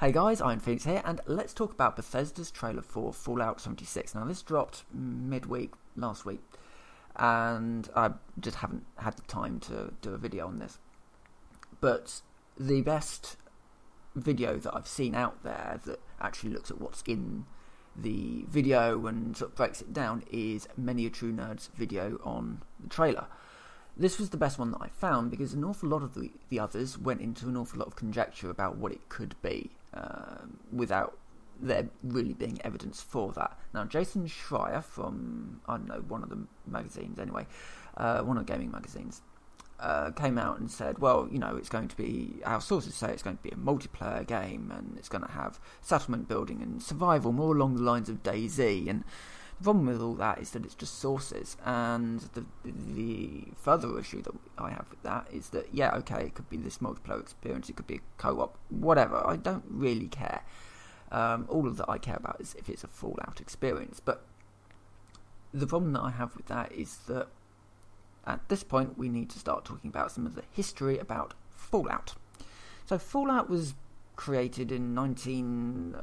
Hey guys, Iron Phoenix here, and let's talk about Bethesda's trailer for Fallout 76. Now, this dropped midweek last week, and I just haven't had the time to do a video on this. But the best video that I've seen out there that actually looks at what's in the video and sort of breaks it down is Many a True Nerd's video on the trailer. This was the best one that I found because an awful lot of the others went into an awful lot of conjecture about what it could be without there really being evidence for that. Now, Jason Schreier from, I don't know, one of the magazines anyway, one of the gaming magazines, came out and said, well, you know, it's going to be, our sources say it's going to be a multiplayer game and it's going to have settlement building and survival more along the lines of DayZ. And the problem with all that is that it's just sources, and the further issue that I have with that is that, yeah, okay, it could be this multiplayer experience, it could be a co-op, whatever, I don't really care. All that I care about is if it's a Fallout experience. But the problem that I have with that is that at this point we need to start talking about some of the history about Fallout. So Fallout was created in 19...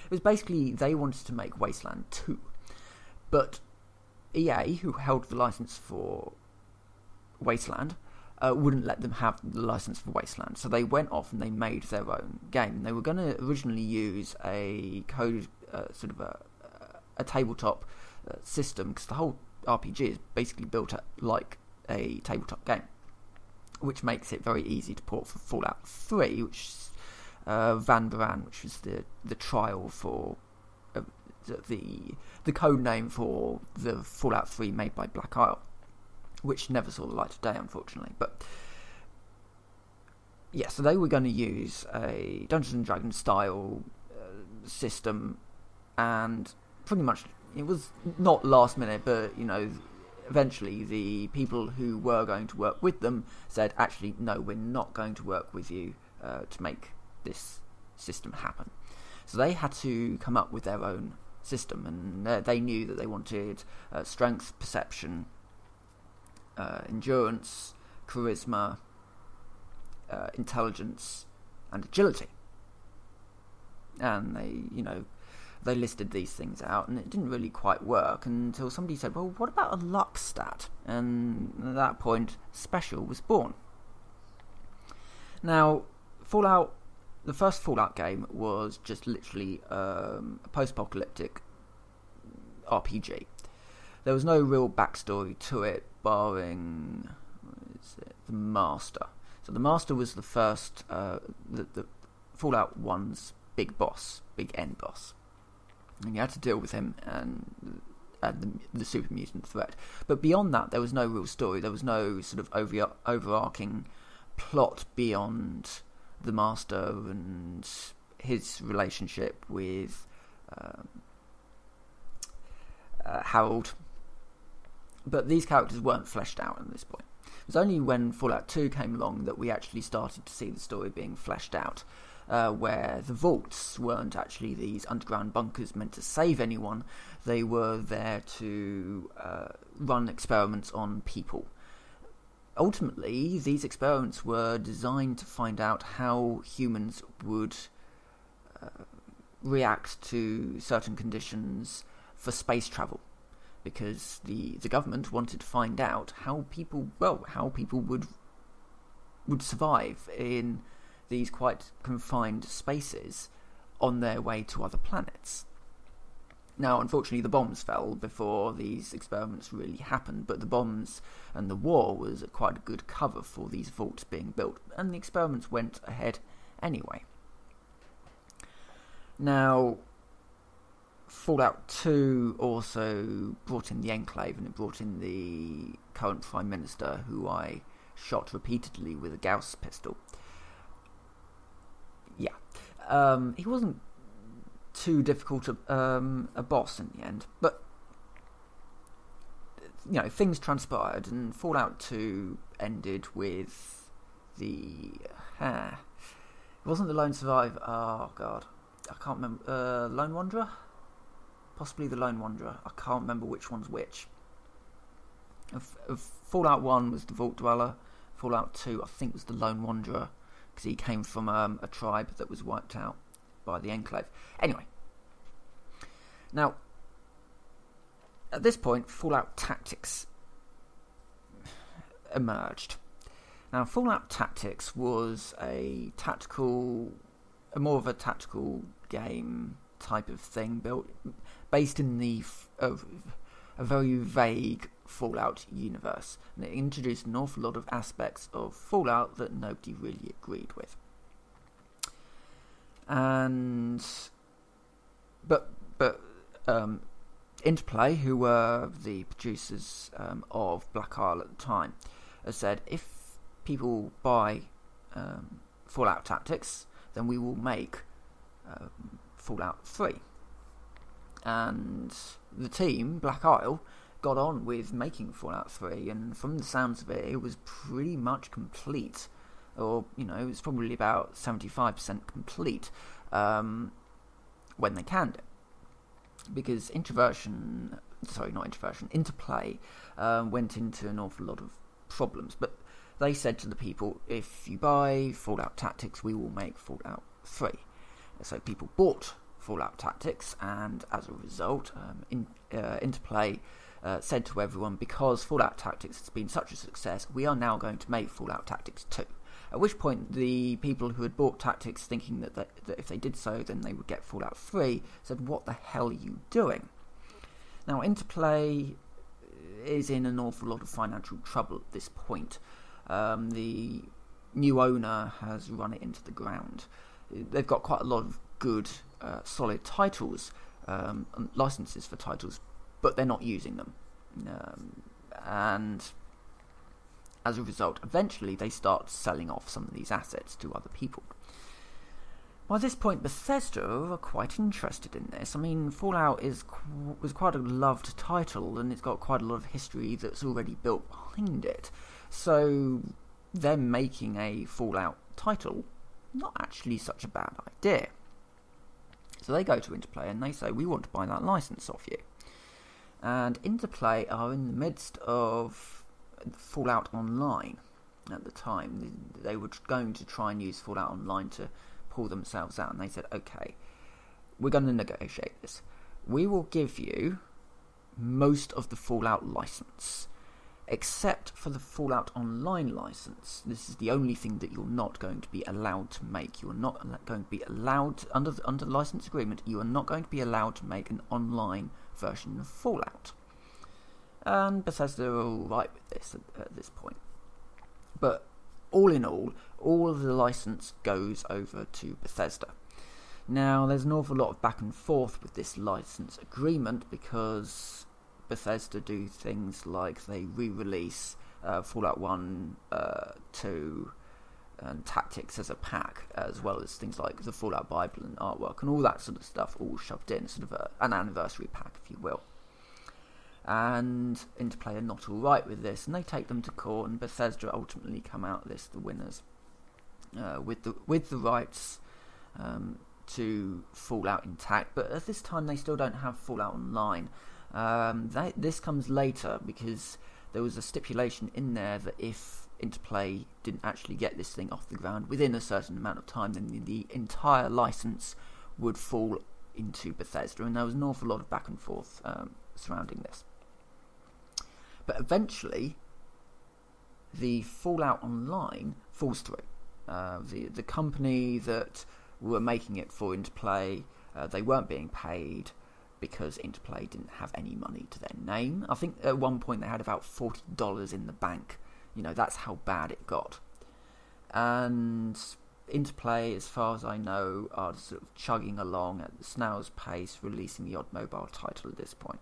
It was basically, they wanted to make Wasteland 2. But EA, who held the license for Wasteland, wouldn't let them have the license for Wasteland. So they went off and they made their own game. They were going to originally use a code, sort of a tabletop system, because the whole RPG is basically built like a tabletop game, which makes it very easy to port for Fallout 3, which Van Buren, which was the trial for the code name for the Fallout 3 made by Black Isle, which never saw the light of day, unfortunately. But yeah, so they were going to use a Dungeons and Dragons style system, and pretty much it was not last minute, but you know, eventually the people who were going to work with them said, actually, no, we're not going to work with you to make this system happen. So they had to come up with their own system, and they knew that they wanted strength, perception, endurance, charisma, intelligence, and agility. And they listed these things out, and it didn't really quite work until somebody said, well, what about a luck stat? And at that point, Special was born. Now, the first Fallout game was just literally a post-apocalyptic RPG. There was no real backstory to it, barring the Master. So the Master was the first, the Fallout 1's big boss, big end boss. And you had to deal with him and the super mutant threat. But beyond that, there was no real story. There was no sort of overarching plot beyond the Master and his relationship with Harold. But these characters weren't fleshed out at this point. It was only when Fallout 2 came along that we actually started to see the story being fleshed out, where the vaults weren't actually these underground bunkers meant to save anyone. They were there to run experiments on people. Ultimately, these experiments were designed to find out how humans would react to certain conditions for space travel, because the government wanted to find out how people would survive in these quite confined spaces on their way to other planets. Now, unfortunately, the bombs fell before these experiments really happened, but the bombs and the war was quite a good cover for these vaults being built, and the experiments went ahead anyway. Now, Fallout 2 also brought in the Enclave, and it brought in the current Prime Minister, who I shot repeatedly with a Gauss pistol. Yeah. He wasn't too difficult a boss in the end, but you know, things transpired, and Fallout 2 ended with it wasn't the Lone Survivor. Oh god, I can't remember. Lone Wanderer, possibly the Lone Wanderer. I can't remember which one's which. Fallout 1 was the Vault Dweller. Fallout 2, I think, was the Lone Wanderer. because he came from a tribe that was wiped out by the Enclave. Anyway, now at this point, Fallout Tactics emerged. Now, Fallout Tactics was more of a tactical game type of thing, based in a very vague Fallout universe, and it introduced an awful lot of aspects of Fallout that nobody really agreed with. But Interplay, who were the producers of Black Isle at the time, has said, if people buy Fallout Tactics, then we will make Fallout 3. And the team, Black Isle, got on with making Fallout 3, and from the sounds of it, it was pretty much complete. Or, it was probably about 75% complete when they canned it. Because Interplay went into an awful lot of problems. But they said to the people, if you buy Fallout Tactics, we will make Fallout 3. So people bought Fallout Tactics, and as a result, Interplay said to everyone, because Fallout Tactics has been such a success, we are now going to make Fallout Tactics 2. At which point, the people who had bought Tactics, thinking that if they did so, then they would get Fallout 3, said, what the hell are you doing? Now, Interplay is in an awful lot of financial trouble at this point. The new owner has run it into the ground. They've got quite a lot of good, solid titles, licenses for titles, but they're not using them. And as a result, eventually they start selling off some of these assets to other people. By this point, Bethesda are quite interested in this. I mean, Fallout was quite a loved title, and it's got quite a lot of history that's already built behind it. So them making a Fallout title, not actually such a bad idea. So they go to Interplay and they say, we want to buy that license off you. And Interplay are in the midst of Fallout Online at the time. They were going to try and use Fallout Online to pull themselves out, and they said, okay, we're going to negotiate this. We will give you most of the Fallout license, except for the Fallout Online license. This is the only thing that you're not going to be allowed to make. You are not going to be allowed, under the license agreement, you are not going to be allowed to make an online version of Fallout. And Bethesda are all right with this at this point. But all in all of the license goes over to Bethesda. Now, there's an awful lot of back and forth with this license agreement, because Bethesda do things like they re-release Fallout 1, 2, and Tactics as a pack, as well as things like the Fallout Bible and artwork and all that sort of stuff, all shoved in, sort of an anniversary pack, if you will. And Interplay are not all right with this, and they take them to court, and Bethesda ultimately come out of this the winners, with the rights to Fallout intact. But at this time, they still don't have Fallout Online. This comes later, because there was a stipulation in there that if Interplay didn't actually get this thing off the ground within a certain amount of time, then the entire license would fall into Bethesda, and there was an awful lot of back and forth surrounding this. But eventually, the Fallout Online falls through. The company that were making it for Interplay, they weren't being paid because Interplay didn't have any money to their name. I think at one point they had about $40 in the bank. That's how bad it got. And Interplay, as far as I know, are sort of chugging along at the snail's pace, releasing the odd mobile title at this point.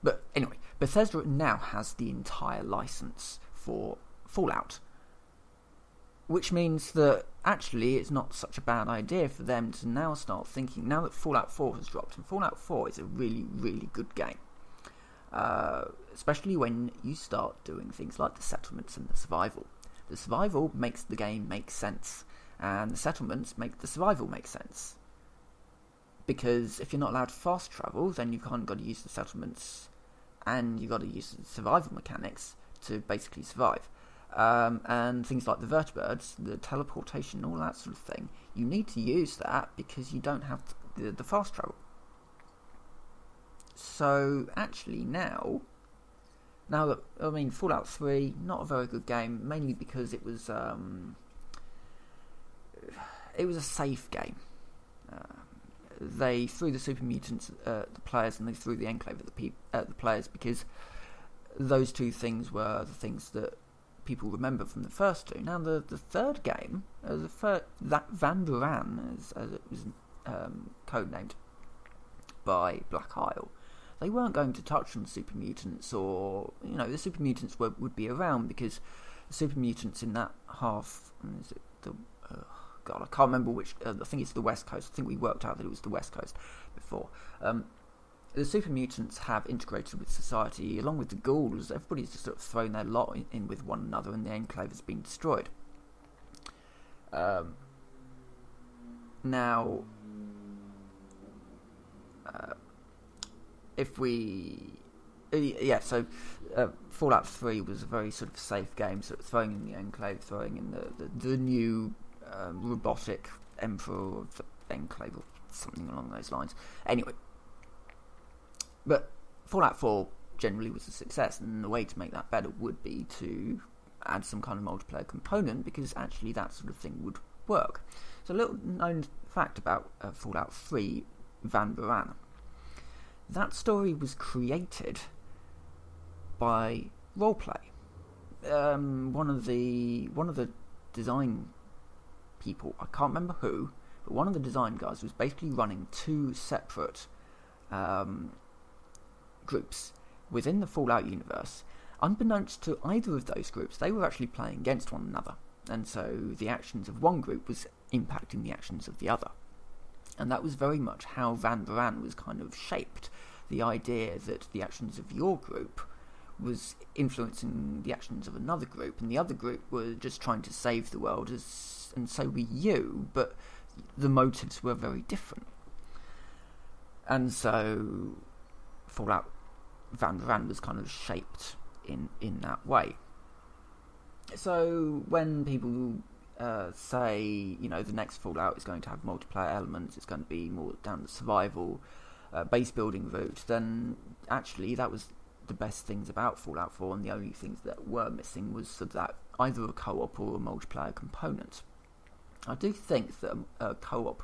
But anyway, Bethesda now has the entire license for Fallout, which means that actually it's not such a bad idea for them to now start thinking, now that Fallout 4 has dropped, and Fallout 4 is a really, really good game, especially when you start doing things like the settlements and the survival. The survival makes the game make sense, and the settlements make the survival make sense. Because if you're not allowed to fast travel, then you've kind of got to use the settlements, and you've got to use the survival mechanics to basically survive. and things like the vertibirds, the teleportation, all that sort of thing. You need to use that because you don't have the fast travel. So actually now that, I mean, Fallout 3, not a very good game, mainly because it was a safe game. They threw the super mutants at the players, and they threw the Enclave at the players, because those two things were the things that people remember from the first two. Now the third game, that Van Buren, as it was codenamed by Black Isle, they weren't going to touch on super mutants, or the super mutants would be around, because the super mutants in that half, is it the God, I can't remember which. I think it's the West Coast. I think we worked out that it was the West Coast before. The super mutants have integrated with society, along with the ghouls. Everybody's just sort of thrown their lot in with one another, and the Enclave has been destroyed. Now, Fallout 3 was a very sort of safe game, sort of throwing in the Enclave, throwing in the new robotic Emperor of the Enclave, or something along those lines. Anyway, but Fallout 4 generally was a success, and the way to make that better would be to add some kind of multiplayer component, because actually that sort of thing would work. So a little known fact about Fallout 3 Van Buren. That story was created by Roleplay. One of the design people, I can't remember who, but one of the design guys was basically running two separate groups within the Fallout universe. Unbeknownst to either of those groups, they were actually playing against one another, and so the actions of one group was impacting the actions of the other. And that was very much how Van Buren was kind of shaped. The idea that the actions of your group was influencing the actions of another group, and the other group were just trying to save the world, and so were you, but the motives were very different. And so Fallout Van Buren was kind of shaped in that way. So when people say, the next Fallout is going to have multiplayer elements, it's going to be more down the survival, base building route, then actually that was the best things about Fallout 4, and the only things that were missing was sort of that either a co-op or a multiplayer component. I do think that a co-op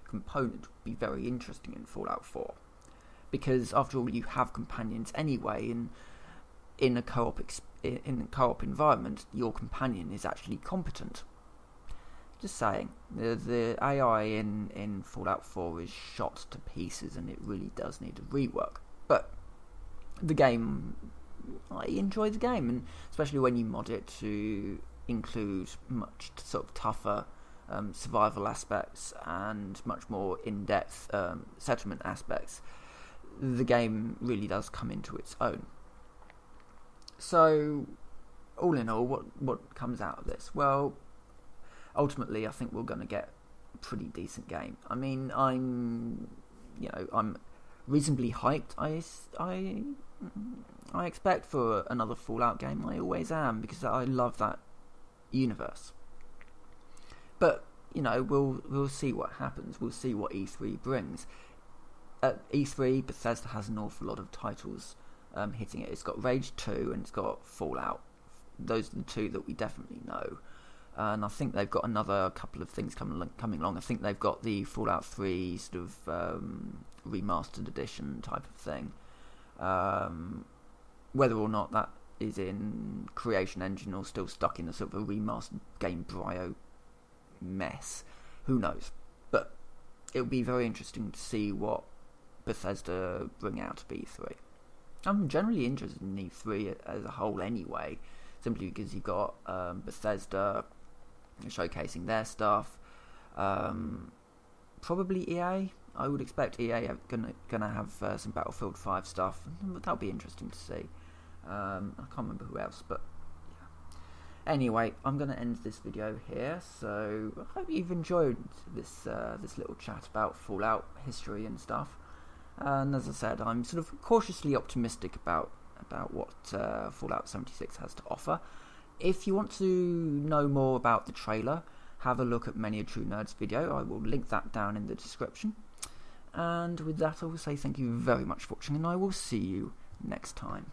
component would be very interesting in Fallout 4, because after all, you have companions anyway, and in a co-op environment, your companion is actually competent. Just saying, the AI in Fallout 4 is shot to pieces, and it really does need a rework. But the game, I enjoy the game, and especially when you mod it to include much sort of tougher survival aspects and much more in-depth settlement aspects, the game really does come into its own. So, all in all, what comes out of this? Well, ultimately, I think we're going to get a pretty decent game. I mean, I'm reasonably hyped. I expect for another Fallout game. I always am, because I love that universe. But we'll see what happens. We'll see what E3 brings. At E3, Bethesda has an awful lot of titles hitting it. It's got Rage 2 and it's got Fallout. Those are the two that we definitely know. And I think they've got another couple of things coming along. I think they've got the Fallout 3 sort of remastered edition type of thing. Whether or not that is in Creation Engine or still stuck in a sort of a remastered Game Brio mess, who knows? But it will be very interesting to see what Bethesda bring out of E3. I'm generally interested in E3 as a whole anyway, simply because you've got Bethesda showcasing their stuff, probably EA. I would expect EA are gonna have some Battlefield 5 stuff. That'll be interesting to see. I can't remember who else, but yeah. Anyway, I'm gonna end this video here. So I hope you've enjoyed this little chat about Fallout history and stuff. And as I said, I'm sort of cautiously optimistic about what Fallout 76 has to offer. if you want to know more about the trailer, have a look at Many a True Nerd's video. I will link that down in the description. And with that, I will say thank you very much for watching, and I will see you next time.